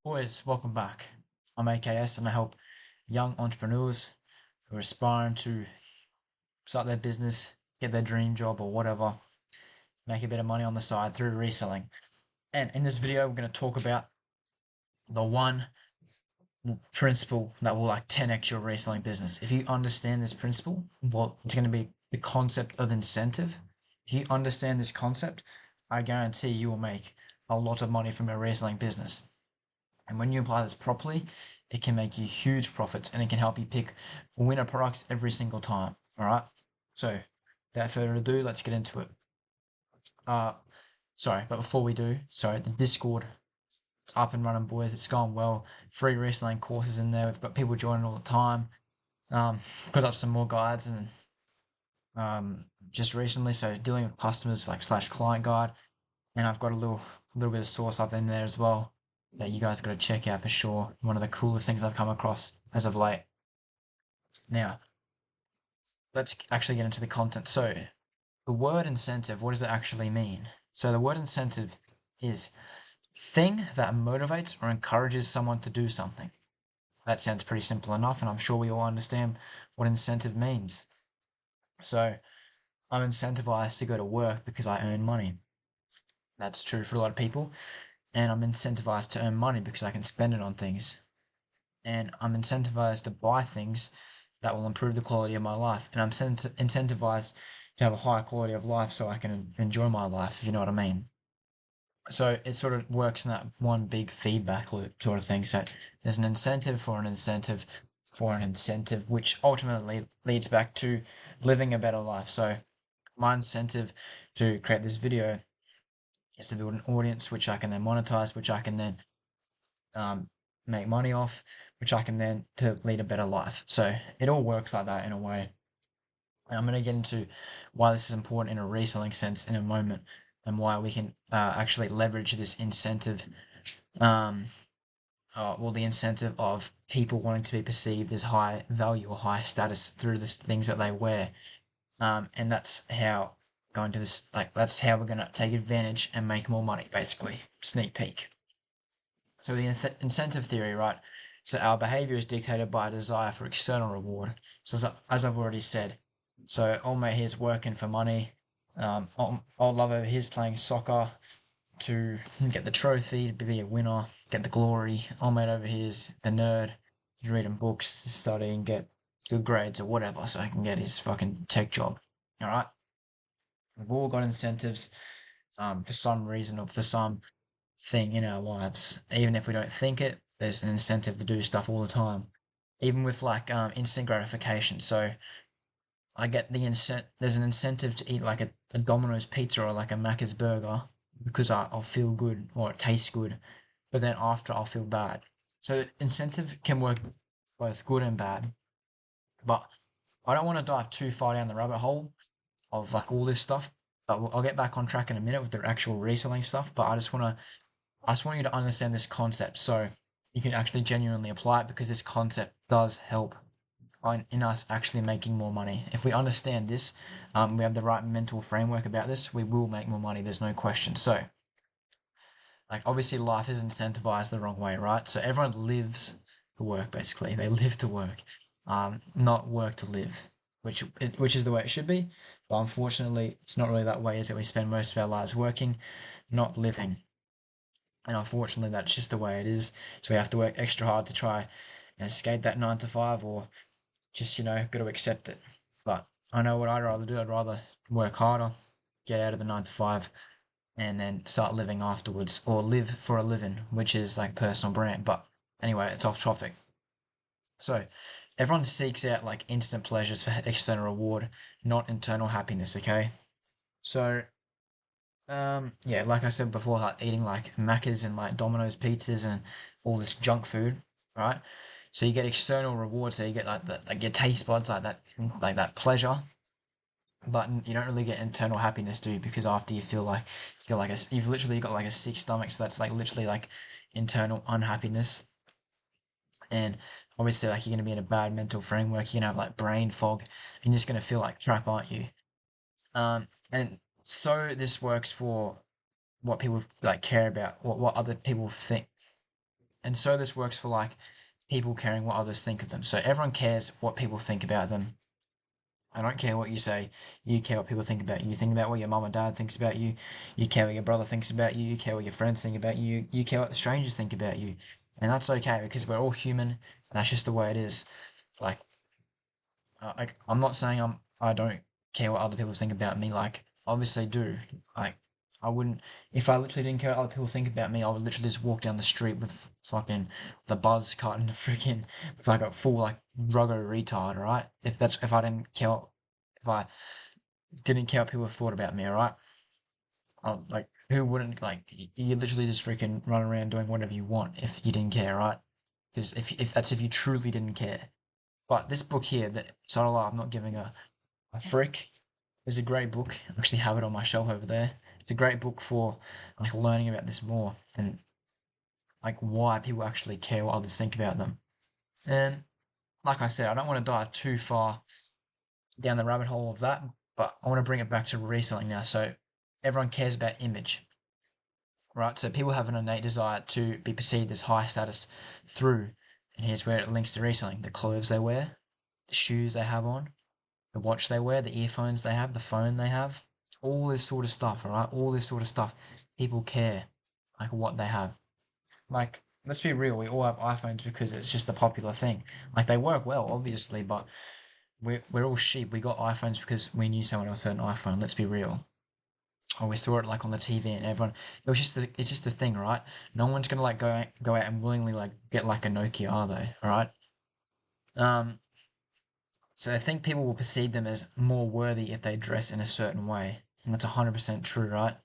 Boys, welcome back. I'm AKS and I help young entrepreneurs who are aspiring to start their business, get their dream job or whatever, make a bit of money on the side through reselling. And in this video, we're going to talk about the one principle that will like 10x your reselling business. If you understand this principle, well, it's going to be the concept of incentive. If you understand this concept, I guarantee you will make a lot of money from your reselling business. And when you apply this properly, it can make you huge profits and it can help you pick winner products every single time. All right. So, without further ado, let's get into it. Uh, but before we do, the Discord, it's up and running, boys. It's going well. Free reselling courses in there. We've got people joining all the time. Put up some more guides and just recently, so dealing with customers like slash client guide, and I've got a little bit of source up in there as well that you guys got to check out for sure. One of the coolest things I've come across as of late. Now, let's actually get into the content. So, the word incentive, what does it actually mean? So, the word incentive is thing that motivates or encourages someone to do something. That sounds pretty simple enough, and I'm sure we all understand what incentive means. So, I'm incentivized to go to work because I earn money. That's true for a lot of people. And I'm incentivized to earn money because I can spend it on things. And I'm incentivized to buy things that will improve the quality of my life. And I'm incentivized to have a higher quality of life so I can enjoy my life, if you know what I mean. So it sort of works in that one big feedback loop sort of thing. So there's an incentive for an incentive for an incentive, which ultimately leads back to living a better life. So my incentive to create this video is to build an audience which I can then monetize, which I can then um, make money off, which I can then to lead a better life. So it all works like that in a way. And I'm going to get into why this is important in a reselling sense in a moment, and why we can actually leverage this incentive. Um, the incentive of people wanting to be perceived as high value or high status through the things that they wear. And that's how going to this like that's how we're going to take advantage and make more money, basically. Sneak peek. So the incentive theory, right? So our behavior is dictated by a desire for external reward. So as I've already said, so old mate here's working for money. Old love over here's playing soccer to get the trophy, to be a winner, get the glory. Old mate over here's the nerd. He's reading books, studying, get good grades or whatever, so he can get his fucking tech job. All right. We've all got incentives, for some reason or for some thing in our lives. Even if we don't think it, there's an incentive to do stuff all the time. Even with like instant gratification. So I get there's an incentive to eat like a Domino's pizza or like a Macca's burger because I'll feel good or it tastes good, but then after I'll feel bad. So incentive can work both good and bad. But I don't want to dive too far down the rabbit hole of like all this stuff. But I'll get back on track in a minute with the actual reselling stuff. But I just want you to understand this concept so you can actually genuinely apply it, because this concept does help in us actually making more money. If we understand this, we have the right mental framework about this, we will make more money. There's no question. So, like, obviously, life is incentivized the wrong way, right? So everyone lives to work, basically. They live to work, not work to live, which is the way it should be. But unfortunately, it's not really that way. Is that we spend most of our lives working, not living. And unfortunately, that's just the way it is. So we have to work extra hard to try and escape that 9 to 5, or just, got to accept it. But I know what I'd rather do. I'd rather work harder, get out of the 9 to 5, and then start living afterwards, or live for a living, which is like personal brand. But anyway, it's off topic. So everyone seeks out like instant pleasures for external reward, not internal happiness, okay? So yeah, like I said before, like eating like Macca's and like Domino's pizzas and all this junk food, right? So you get external rewards, so you get like your taste buds, like that pleasure, but you don't really get internal happiness, do you? Because after you feel like you've literally got like a sick stomach, so that's like literally like internal unhappiness, and obviously like you're gonna be in a bad mental framework, you're gonna have like brain fog, and you're just gonna feel like crap, aren't you? And so this works for what people like care about, what other people think. And so this works for like people caring what others think of them. So everyone cares what people think about them. I don't care what you say. You care what people think about you. You think about what your mum and dad thinks about you. You care what your brother thinks about you. You care what your friends think about you. You care what the strangers think about you. And that's okay because we're all human and that's just the way it is. Like, I'm not saying I don't care what other people think about me. Like, obviously do. Like, I wouldn't if I literally didn't care what other people think about me. I would literally just walk down the street with fucking the buzz cut and the freaking with like a full like druggo retard. Right? If I didn't care if I didn't care what people thought about me. All right? Like who wouldn't like you literally just freaking run around doing whatever you want if you didn't care, right? Because if you truly didn't care. But this book here, that Subtle Art of Not Giving a Frick, is a great book. I actually have it on my shelf over there. It's a great book for like learning about this more and like why people actually care what others think about them. And like I said, I don't want to dive too far down the rabbit hole of that, but I want to bring it back to reselling now. So everyone cares about image, right? So people have an innate desire to be perceived as high status through, and here's where it links to reselling: the clothes they wear, the shoes they have on, the watch they wear, the earphones they have, the phone they have, all this sort of stuff, all right? All this sort of stuff. People care, like what they have. Like, let's be real, we all have iPhones because it's just a popular thing. Like, they work well, obviously, but we're all sheep. We got iPhones because we knew someone else had an iPhone. Let's be real. Or we saw it like on the TV and everyone. It's just a thing, right? No one's gonna like go out and willingly like get like a Nokia, are they? All right. Um, So I think people will perceive them as more worthy if they dress in a certain way. And that's 100% true, right?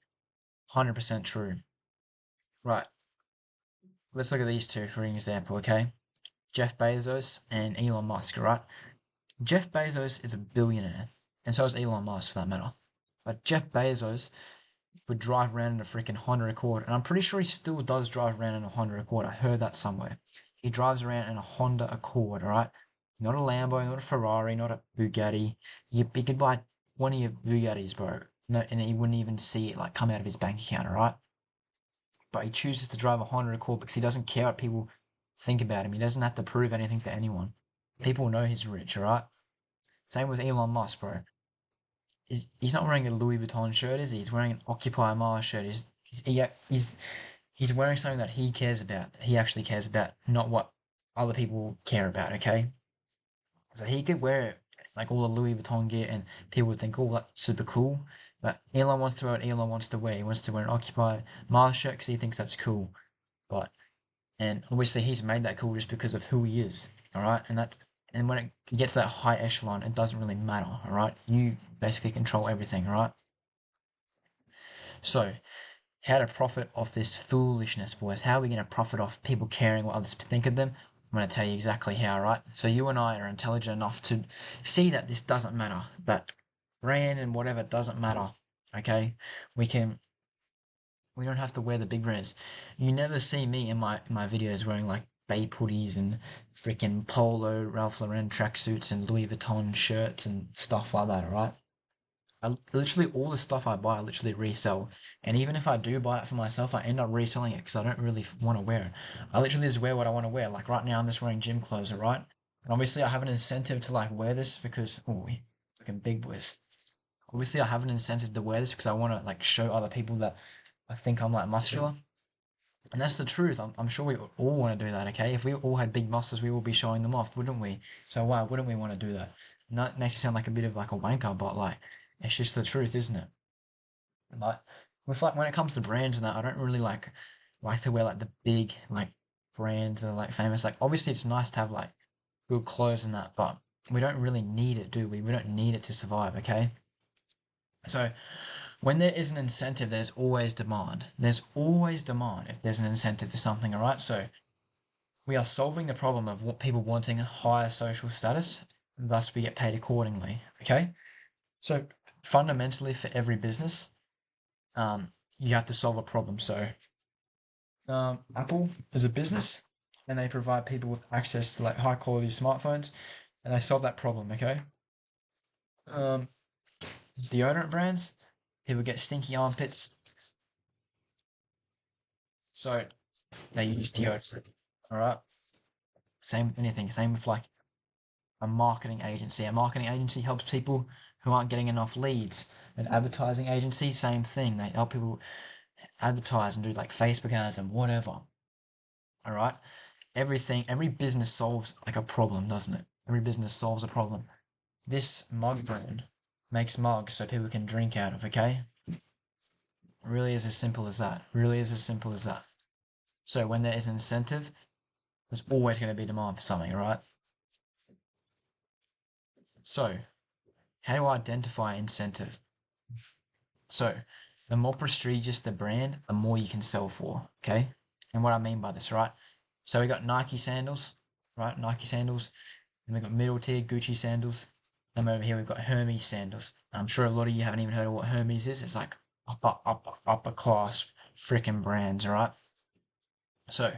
100% true. Right. Let's look at these two for an example, okay? Jeff Bezos and Elon Musk, right? Jeff Bezos is a billionaire, and so is Elon Musk for that matter. But Jeff Bezos would drive around in a freaking Honda Accord, and I'm pretty sure he still does drive around in a Honda Accord. I heard that somewhere. He drives around in a Honda Accord, all right? Not a Lambo, not a Ferrari, not a Bugatti. He could buy one of your Bugattis, bro. No, and he wouldn't even see it like come out of his bank account, all right? But he chooses to drive a Honda Accord because he doesn't care what people think about him. He doesn't have to prove anything to anyone. People know he's rich, all right? Same with Elon Musk, bro. He's not wearing a Louis Vuitton shirt, is he? He's wearing an Occupy Mars shirt. He's wearing something that he cares about, that he actually cares about, not what other people care about, okay? So he could wear like all the Louis Vuitton gear and people would think, oh, that's super cool. But Elon wants to wear what Elon wants to wear. He wants to wear an Occupy Mars shirt because he thinks that's cool. But, and obviously he's made that cool just because of who he is, all right? And when it gets that high echelon, it doesn't really matter, all right? You basically control everything, all right? So, how to profit off this foolishness, boys? How are we going to profit off people caring what others think of them? I'm going to tell you exactly how, right? So you and I are intelligent enough to see that this doesn't matter, that brand and whatever doesn't matter. Okay, we can. We don't have to wear the big brands. You never see me in my videos wearing like Bape hoodies and freaking Polo, Ralph Lauren tracksuits and Louis Vuitton shirts and stuff like that. All right. Literally all the stuff I buy, I literally resell. And even if I do buy it for myself, I end up reselling it because I don't really want to wear it. I literally just wear what I want to wear. Like right now, I'm just wearing gym clothes, alright? And obviously, I have an incentive to like wear this because, oh, we fucking big boys. Obviously, I have an incentive to wear this because I want to like show other people that I think I'm like muscular. And that's the truth. I'm sure we all want to do that, okay? If we all had big muscles, we would be showing them off, wouldn't we? So why wouldn't we want to do that? And that makes you sound like a bit of like a wanker, but like, it's just the truth, isn't it? But with like when it comes to brands and that, I don't really like to wear like the big like brands that are like famous. Like obviously it's nice to have like good clothes and that, but we don't really need it, do we? We don't need it to survive, okay? So when there is an incentive, there's always demand. There's always demand if there's an incentive for something, all right? So we are solving the problem of what people wanting a higher social status, thus we get paid accordingly, okay? So fundamentally for every business, you have to solve a problem. So, Apple is a business, and they provide people with access to like high quality smartphones, and they solve that problem. Okay. Um, Deodorant brands, people get stinky armpits, so they use deodorant. All right. Same with anything. Same with like a marketing agency. A marketing agency helps people who aren't getting enough leads. An advertising agency, same thing. They help people advertise and do like Facebook ads and whatever. All right. Every business solves like a problem, doesn't it? Every business solves a problem. This mug brand makes mugs so people can drink out of, okay? Really is as simple as that. Really is as simple as that. So when there is an incentive, there's always going to be demand for something, right? So how do I identify incentive? So the more prestigious the brand, the more you can sell for, okay? And what I mean by this, right? So we got Nike sandals, right? Nike sandals. And we've got middle tier Gucci sandals. And over here we've got Hermes sandals. I'm sure a lot of you haven't even heard of what Hermes is. It's like upper class freaking brands, right? So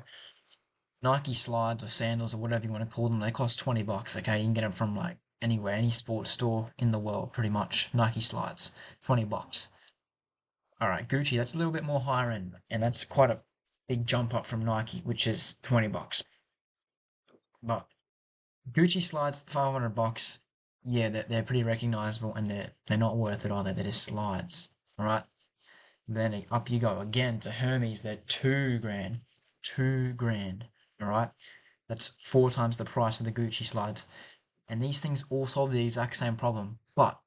Nike slides or sandals or whatever you want to call them, they cost $20. Okay, you can get them from like anywhere, any sports store in the world, pretty much. Nike slides, $20. All right, Gucci, that's a little bit more higher end, and that's quite a big jump up from Nike, which is $20. But Gucci slides, $500. Yeah, they're pretty recognizable, and they're not worth it either. They're just slides. All right. Then up you go again to Hermes. They're 2 grand, 2 grand. All right. That's 4 times the price of the Gucci slides. And these things all solve the exact same problem. But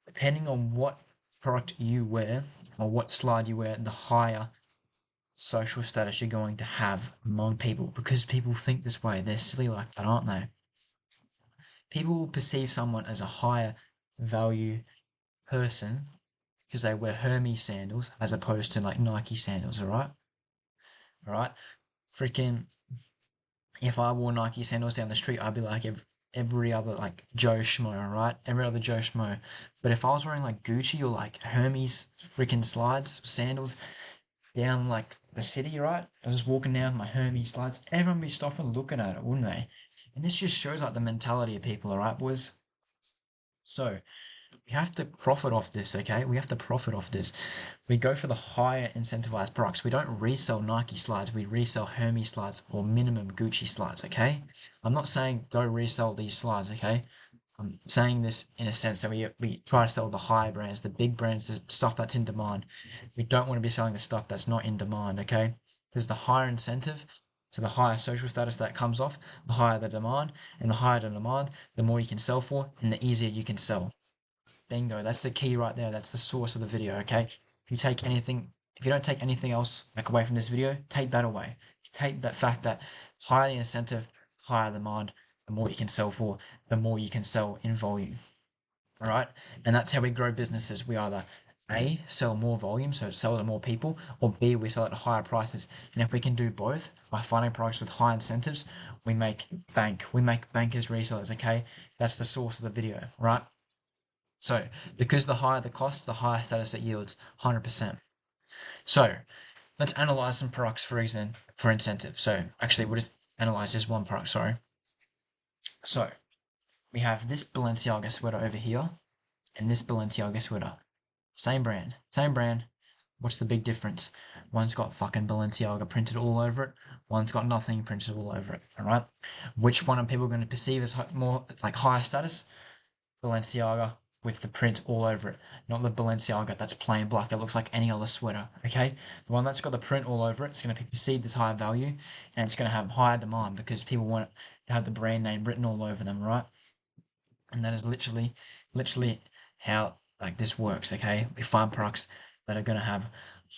depending on what product you wear or what slide you wear, the higher social status you're going to have among people, because people think this way. They're silly like that, aren't they? People will perceive someone as a higher value person because they wear Hermes sandals as opposed to like Nike sandals, all right. Freaking, if I wore Nike sandals down the street, I'd be like every other like Joe Schmo, all right? Every other Joe Schmo. But if I was wearing like Gucci or like Hermes freaking slides, sandals down like the city, right? I was just walking down with my Hermes slides, everyone would be stopping looking at it, wouldn't they? And this just shows like the mentality of people, all right, boys? So we have to profit off this, okay? We have to profit off this. We go for the higher incentivized products. We don't resell Nike slides, we resell Hermes slides or minimum Gucci slides, okay? I'm not saying go resell these slides, okay? I'm saying this in a sense that we try to sell the high brands, the big brands, the stuff that's in demand. We don't want to be selling the stuff that's not in demand, okay? Because the higher incentive, so the higher social status that comes off, the higher the demand, and the higher the demand, the more you can sell for, and the easier you can sell. Bingo. That's the key right there. That's the source of the video. Okay. If you don't take anything else like away from this video, take that away. Take that fact that higher the incentive, higher the demand, the more you can sell for, the more you can sell in volume. All right. And that's how we grow businesses. We either A, sell more volume, so sell to more people, or B, we sell at higher prices. And if we can do both by finding products with high incentives, we make bank. We make bank as resellers. Okay. That's the source of the video, right? So, because the higher the cost, the higher status it yields, 100%. So, let's analyze some products for incentive. So, actually, we'll just analyze just one product, sorry. So, we have this Balenciaga sweater over here, and this Balenciaga sweater. Same brand, same brand. What's the big difference? One's got fucking Balenciaga printed all over it, one's got nothing printed all over it, alright? Which one are people going to perceive as more, like, higher status? Balenciaga with the print all over it, not the Balenciaga that's plain black that looks like any other sweater. Okay, the one that's got the print all over it's going to perceive this higher value, and it's going to have higher demand because people want to have the brand name written all over them, right? And that is literally how like this works. Okay, we find products that are going to have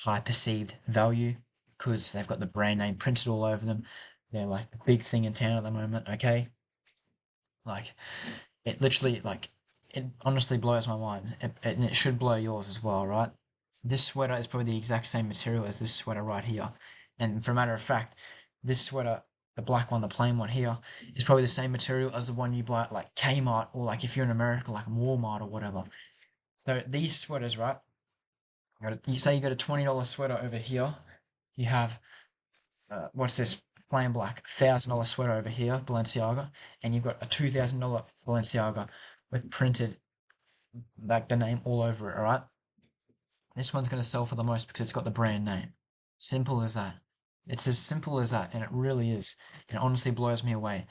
high perceived value because they've got the brand name printed all over them. They're like the big thing in town at the moment. Okay, like it literally, like, it honestly blows my mind. And it should blow yours as well, right? This sweater is probably the exact same material as this sweater right here. And for a matter of fact, this sweater, the black one, the plain one here, is probably the same material as the one you buy at like Kmart or like if you're in America, like Walmart or whatever. So these sweaters, right? You say you got a $20 sweater over here. You have what's this? Plain black $1,000 sweater over here, Balenciaga, and you've got a $2,000 Balenciaga with printed like the name all over it. All right, this one's going to sell for the most because it's got the brand name. Simple as that. It's as simple as that, and it really is. It honestly blows me away.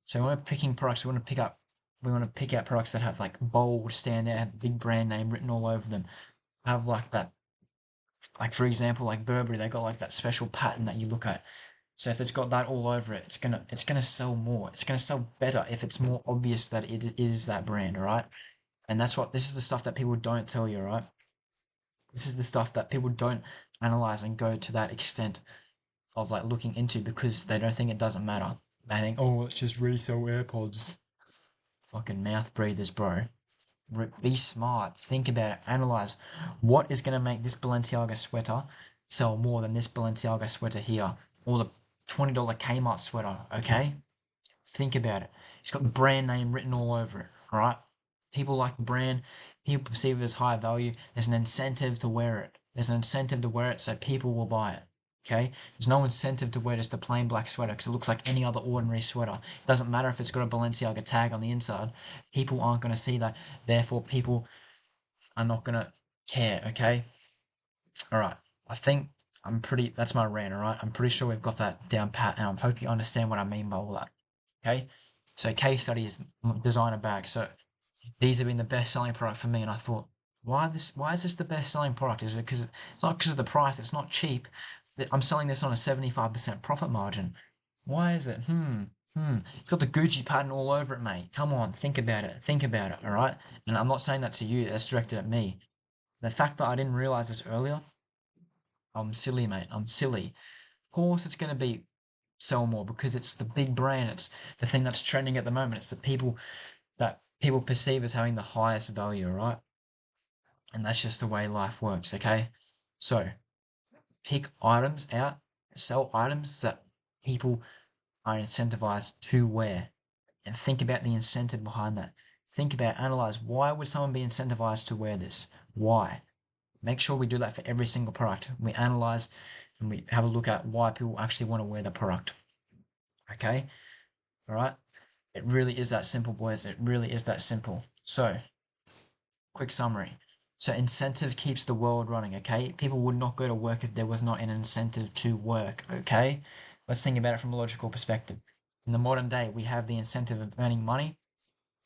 So when we're picking products, we want to pick out products that have like bold, stand out, have big brand name written all over them. Have like that, like for example, like Burberry, they got like that special pattern that you look at. So if it's got that all over it, it's gonna sell more. It's gonna sell better if it's more obvious that it is that brand, all right? And this is the stuff that people don't tell you, right? This is the stuff that people don't analyze and go to that extent of like looking into because they don't think it doesn't matter. They think, oh, let's just resell AirPods. Fucking mouth breathers, bro. Be smart. Think about it. Analyze what is going to make this Balenciaga sweater sell more than this Balenciaga sweater here, or the $20 Kmart sweater. Okay, think about it. It's got the brand name written all over it. All right. People like the brand. People perceive it as high value. There's an incentive to wear it. There's an incentive to wear it, so people will buy it. Okay? There's no incentive to wear just a plain black sweater because it looks like any other ordinary sweater. It doesn't matter if it's got a Balenciaga tag on the inside. People aren't going to see that. Therefore, people are not going to care. Okay? All right. I think that's my rant. All right? I'm pretty sure we've got that down pat, and I hope you understand what I mean by all that. Okay? So, case study is designer bags. So, these have been the best selling product for me, and I thought, why is this the best selling product? Is it because it's not because of the price, it's not cheap. I'm selling this on a 75% profit margin. Why is it? You've got the Gucci pattern all over it, mate. Come on, think about it. Think about it, all right? And I'm not saying that to you, that's directed at me. The fact that I didn't realize this earlier, I'm silly, mate. I'm silly. Of course it's gonna be sell more because it's the big brand, it's the thing that's trending at the moment, it's the people that people perceive as having the highest value, right? And that's just the way life works, okay? So pick items out, sell items that people are incentivized to wear, and think about the incentive behind that. Think about, analyze why would someone be incentivized to wear this? Why? Make sure we do that for every single product. We analyze and we have a look at why people actually want to wear the product. Okay? All right? It really is that simple, boys. It really is that simple. So, quick summary. So incentive keeps the world running, okay? People would not go to work if there was not an incentive to work, okay? Let's think about it from a logical perspective. In the modern day, we have the incentive of earning money,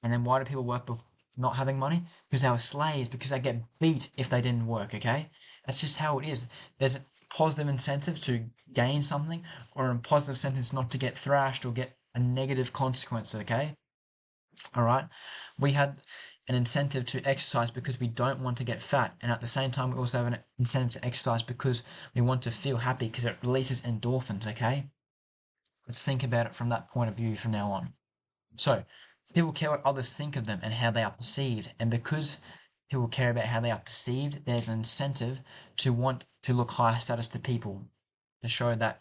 and then why do people work not having money? Because they were slaves, because they get beat if they didn't work, okay? That's just how it is. There's a positive incentive to gain something, or a positive incentive not to get thrashed or get a negative consequence, okay? All right. We had an incentive to exercise because we don't want to get fat. And at the same time, we also have an incentive to exercise because we want to feel happy because it releases endorphins. Okay. Let's think about it from that point of view from now on. So, people care what others think of them and how they are perceived. And because people care about how they are perceived, there's an incentive to want to look higher status to people to show that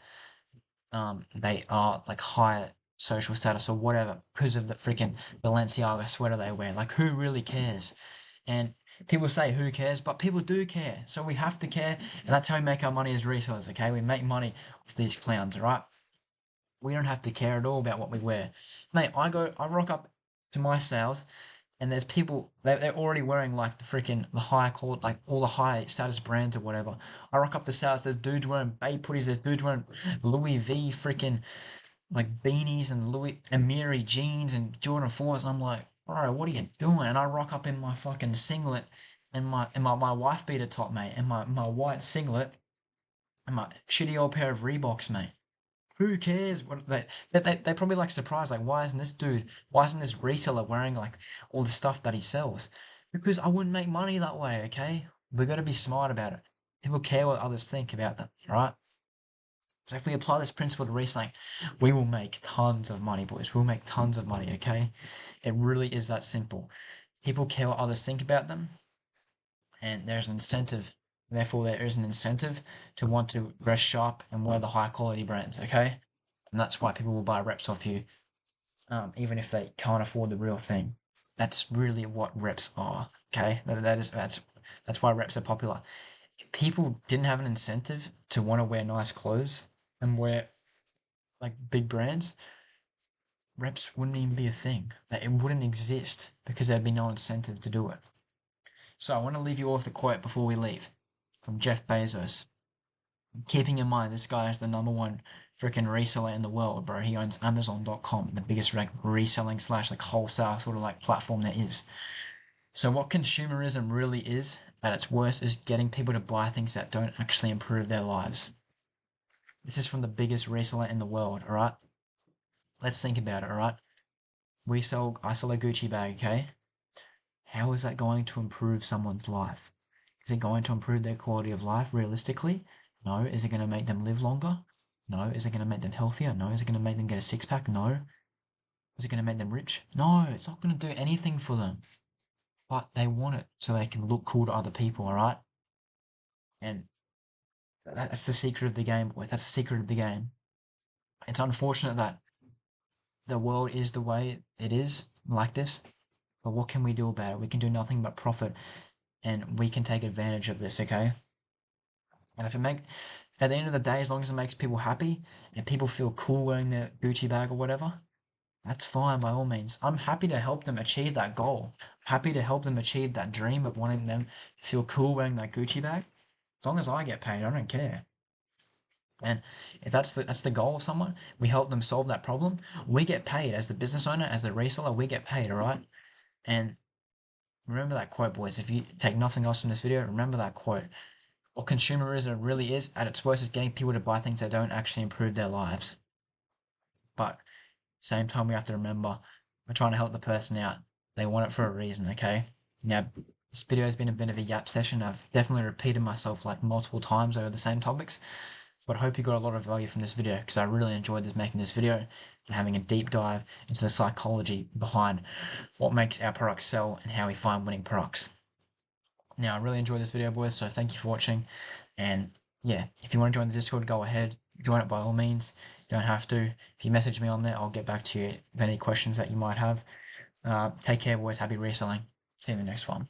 they are like higher social status or whatever because of the freaking Balenciaga sweater they wear. Like, who really cares? And people say, who cares? But people do care. So we have to care. And that's how we make our money as resellers, okay? We make money off these clowns, right? We don't have to care at all about what we wear. Mate, I rock up to my sales and there's people, they're already wearing like the high quality, like all the high status brands or whatever. I rock up the sales, there's dudes wearing Bay putties, there's dudes wearing Louis V freaking like beanies and Louis Amiri jeans and Jordan 4s. And I'm like, bro, what are you doing? And I rock up in my fucking singlet and my wife beater top, mate, and my white singlet and my shitty old pair of Reeboks, mate. Who cares? What they probably like surprised, like why isn't this reseller wearing like all the stuff that he sells? Because I wouldn't make money that way, okay? We gotta be smart about it. People care what others think about them, right? So if we apply this principle to reselling, we will make tons of money, boys. We'll make tons of money, okay? It really is that simple. People care what others think about them, and there's an incentive. Therefore, there is an incentive to want to dress sharp and wear the high quality brands, okay? And that's why people will buy reps off you, even if they can't afford the real thing. That's really what reps are, okay? That's why reps are popular. If people didn't have an incentive to want to wear nice clothes and wear like big brands, reps wouldn't even be a thing. It wouldn't exist because there'd be no incentive to do it. So I want to leave you all with a quote before we leave from Jeff Bezos. Keeping in mind, this guy is the number one freaking reseller in the world, bro. He owns Amazon.com, the biggest like reselling slash like wholesale sort of like platform there is. So what consumerism really is, at its worst, is getting people to buy things that don't actually improve their lives. This is from the biggest reseller in the world, alright? Let's think about it, alright? I sell a Gucci bag, okay? How is that going to improve someone's life? Is it going to improve their quality of life realistically? No. Is it going to make them live longer? No. Is it going to make them healthier? No. Is it going to make them get a six pack? No. Is it going to make them rich? No. It's not going to do anything for them. But they want it so they can look cool to other people, alright? And that's the secret of the game, boy. That's the secret of the game. It's unfortunate that the world is the way it is, like this. But what can we do about it? We can do nothing but profit, and we can take advantage of this, okay? And if it make at the end of the day, as long as it makes people happy and people feel cool wearing their Gucci bag or whatever, that's fine by all means. I'm happy to help them achieve that goal. Happy to help them achieve that dream of wanting them to feel cool wearing that Gucci bag. As long as I get paid, I don't care. And if that's the goal of someone, we help them solve that problem. We get paid as the business owner, as the reseller. We get paid, all right. And remember that quote, boys. If you take nothing else from this video, remember that quote. What consumerism really is, at its worst, is getting people to buy things that don't actually improve their lives. But same time, we have to remember we're trying to help the person out. They want it for a reason, okay? Now, this video has been a bit of a yap session. I've definitely repeated myself like multiple times over the same topics, but I hope you got a lot of value from this video because I really enjoyed making this video and having a deep dive into the psychology behind what makes our products sell and how we find winning products. Now, I really enjoyed this video, boys, so thank you for watching. And yeah, if you want to join the Discord, go ahead. Join it by all means. You don't have to. If you message me on there, I'll get back to you with any questions that you might have. Take care, boys. Happy reselling. See you in the next one.